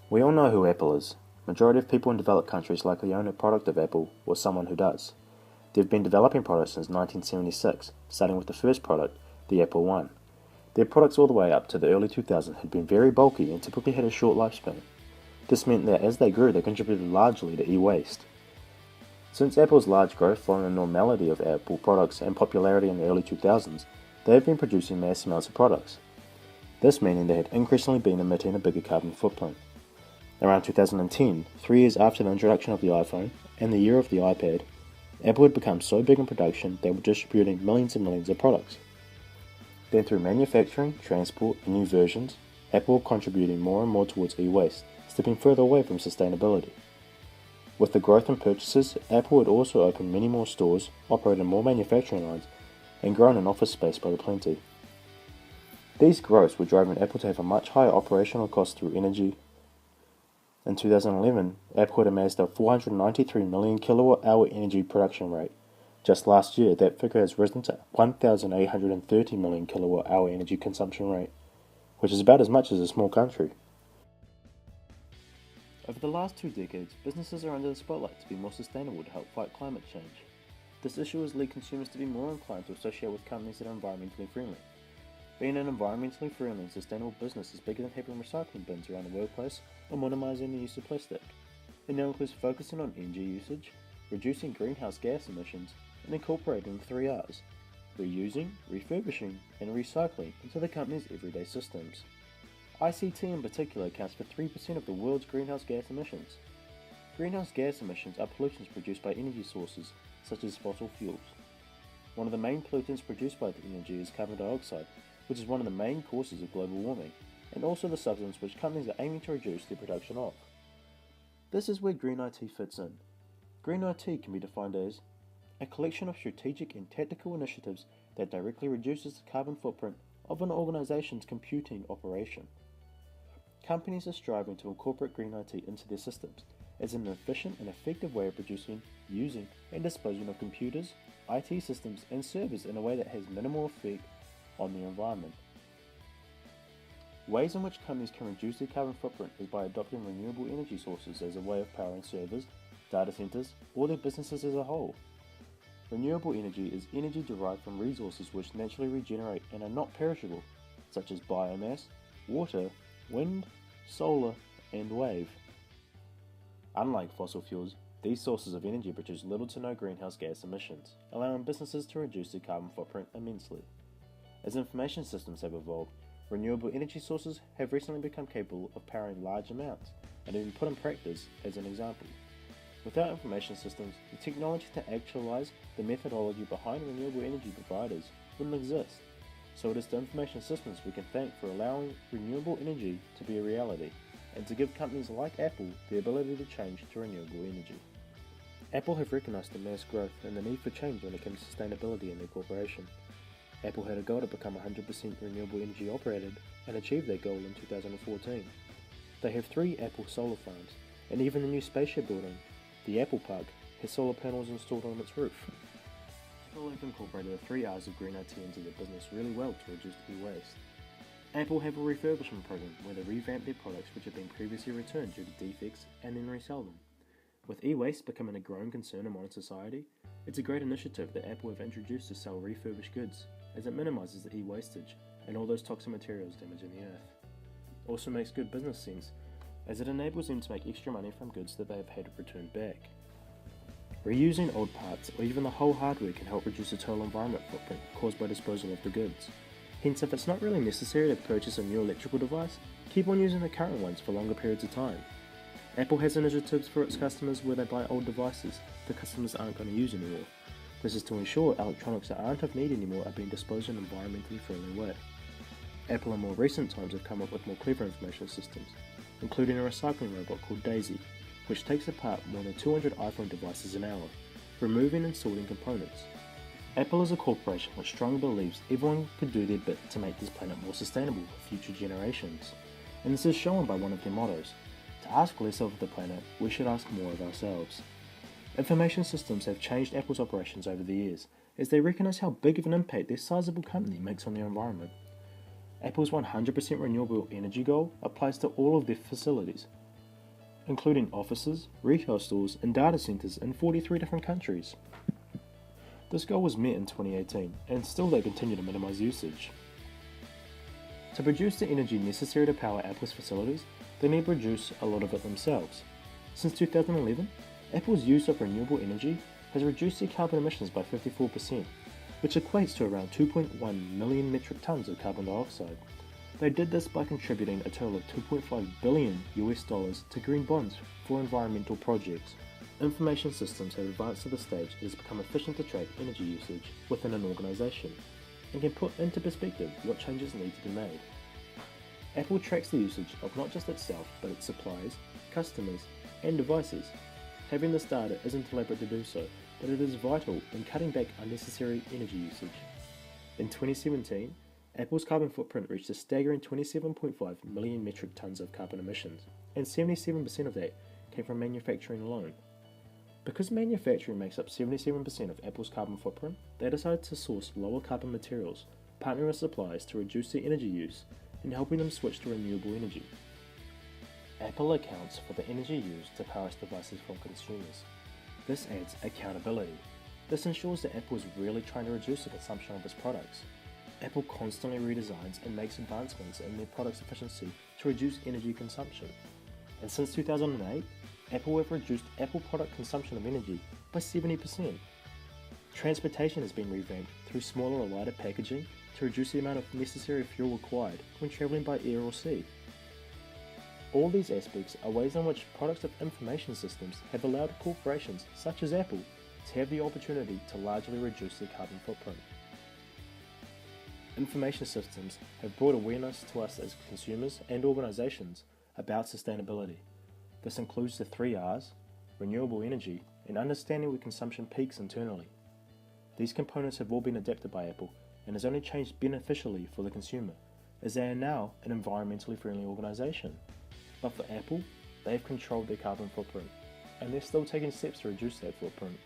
We all know who Apple is. Majority of people in developed countries likely own a product of Apple or someone who does. They've been developing products since 1976, starting with the first product, the Apple I. Their products all the way up to the early 2000s had been very bulky and typically had a short lifespan. This meant that as they grew, they contributed largely to e-waste. Since Apple's large growth following the normality of Apple products and popularity in the early 2000s, they have been producing mass amounts of products. This meaning they had increasingly been emitting a bigger carbon footprint. Around 2010, 3 years after the introduction of the iPhone and the year of the iPad, Apple had become so big in production they were distributing millions and millions of products. Then through manufacturing, transport, and new versions, Apple were contributing more and more towards e-waste, stepping further away from sustainability. With the growth in purchases, Apple had also opened many more stores, operated more manufacturing lines, and grown in office space by the plenty. These growths were driving Apple to have a much higher operational cost through energy. In 2011, Apple had amassed a 493 million kilowatt-hour energy production rate. Just last year, that figure has risen to 1,830 million kilowatt-hour energy consumption rate, which is about as much as a small country. Over the last 2 decades, businesses are under the spotlight to be more sustainable to help fight climate change. This issue has led consumers to be more inclined to associate with companies that are environmentally friendly. Being an environmentally friendly and sustainable business is bigger than having recycling bins around the workplace or minimizing the use of plastic. It now includes focusing on energy usage, reducing greenhouse gas emissions, and incorporating the 3 R's: reusing, refurbishing, and recycling into the company's everyday systems. ICT in particular accounts for 3% of the world's greenhouse gas emissions. Greenhouse gas emissions are pollutants produced by energy sources, such as fossil fuels. One of the main pollutants produced by the energy is carbon dioxide, which is one of the main causes of global warming, and also the substance which companies are aiming to reduce their production of. This is where Green IT fits in. Green IT can be defined as a collection of strategic and tactical initiatives that directly reduces the carbon footprint of an organization's computing operation. Companies are striving to incorporate Green IT into their systems as an efficient and effective way of producing, using, and disposing of computers, IT systems, and servers in a way that has minimal effect on the environment. Ways in which companies can reduce their carbon footprint is by adopting renewable energy sources as a way of powering servers, data centers, or their businesses as a whole. Renewable energy is energy derived from resources which naturally regenerate and are not perishable, such as biomass, water, wind, solar, and wave. Unlike fossil fuels, these sources of energy produce little to no greenhouse gas emissions, allowing businesses to reduce their carbon footprint immensely. As information systems have evolved, renewable energy sources have recently become capable of powering large amounts and have been put in practice as an example. Without information systems, the technology to actualize the methodology behind renewable energy providers wouldn't exist. So it is the information systems we can thank for allowing renewable energy to be a reality, and to give companies like Apple the ability to change to renewable energy. Apple have recognized the mass growth and the need for change when it comes to sustainability in their corporation. Apple had a goal to become 100% renewable energy operated and achieved that goal in 2014. They have 3 Apple solar farms, and even the new spaceship building, the Apple Park, has solar panels installed on its roof. Apple have incorporated the 3 R's of Green IT into their business really well to reduce e-waste. Apple have a refurbishment program where they revamp their products which have been previously returned due to defects and then resell them. With e-waste becoming a growing concern in modern society, it's a great initiative that Apple have introduced to sell refurbished goods, as it minimizes the e-wastage and all those toxic materials damaging the earth. It also makes good business sense, as it enables them to make extra money from goods that they have had returned back. Reusing old parts or even the whole hardware can help reduce the total environment footprint caused by disposal of the goods. Hence, if it's not really necessary to purchase a new electrical device, keep on using the current ones for longer periods of time. Apple has initiatives for its customers where they buy old devices the customers aren't going to use anymore. This is to ensure electronics that aren't of need anymore are being disposed in an environmentally friendly way. Apple in more recent times have come up with more clever information systems, including a recycling robot called Daisy, which takes apart more than 200 iPhone devices an hour, removing and sorting components. Apple is a corporation which strongly believes everyone could do their bit to make this planet more sustainable for future generations, and this is shown by one of their mottos: to ask less of the planet, we should ask more of ourselves. Information systems have changed Apple's operations over the years, as they recognise how big of an impact their sizable company makes on their environment. Apple's 100% renewable energy goal applies to all of their facilities. including offices, retail stores, and data centers in 43 different countries. This goal was met in 2018, and still they continue to minimize usage. To produce the energy necessary to power Apple's facilities, they need to produce a lot of it themselves. Since 2011, Apple's use of renewable energy has reduced their carbon emissions by 54%, which equates to around 2.1 million metric tons of carbon dioxide. They did this by contributing a total of $2.5 billion to green bonds for environmental projects. Information systems have advanced to the stage it has become efficient to track energy usage within an organization and can put into perspective what changes need to be made. Apple tracks the usage of not just itself but its suppliers, customers, and devices. Having this data isn't elaborate to do so, but it is vital in cutting back unnecessary energy usage. In 2017, Apple's carbon footprint reached a staggering 27.5 million metric tons of carbon emissions, and 77% of that came from manufacturing alone. Because manufacturing makes up 77% of Apple's carbon footprint, they decided to source lower carbon materials, partnering with suppliers to reduce their energy use, and helping them switch to renewable energy. Apple accounts for the energy used to power its devices from consumers. This adds accountability. This ensures that Apple is really trying to reduce the consumption of its products. Apple constantly redesigns and makes advancements in their product's efficiency to reduce energy consumption. And since 2008, Apple have reduced Apple product consumption of energy by 70%. Transportation has been revamped through smaller or lighter packaging to reduce the amount of necessary fuel required when travelling by air or sea. All these aspects are ways in which products of information systems have allowed corporations such as Apple to have the opportunity to largely reduce their carbon footprint. Information systems have brought awareness to us as consumers and organisations about sustainability. This includes the 3 R's, renewable energy, and understanding where consumption peaks internally. These components have all been adapted by Apple and has only changed beneficially for the consumer, as they are now an environmentally friendly organisation. But for Apple, they have controlled their carbon footprint, and they're still taking steps to reduce that footprint.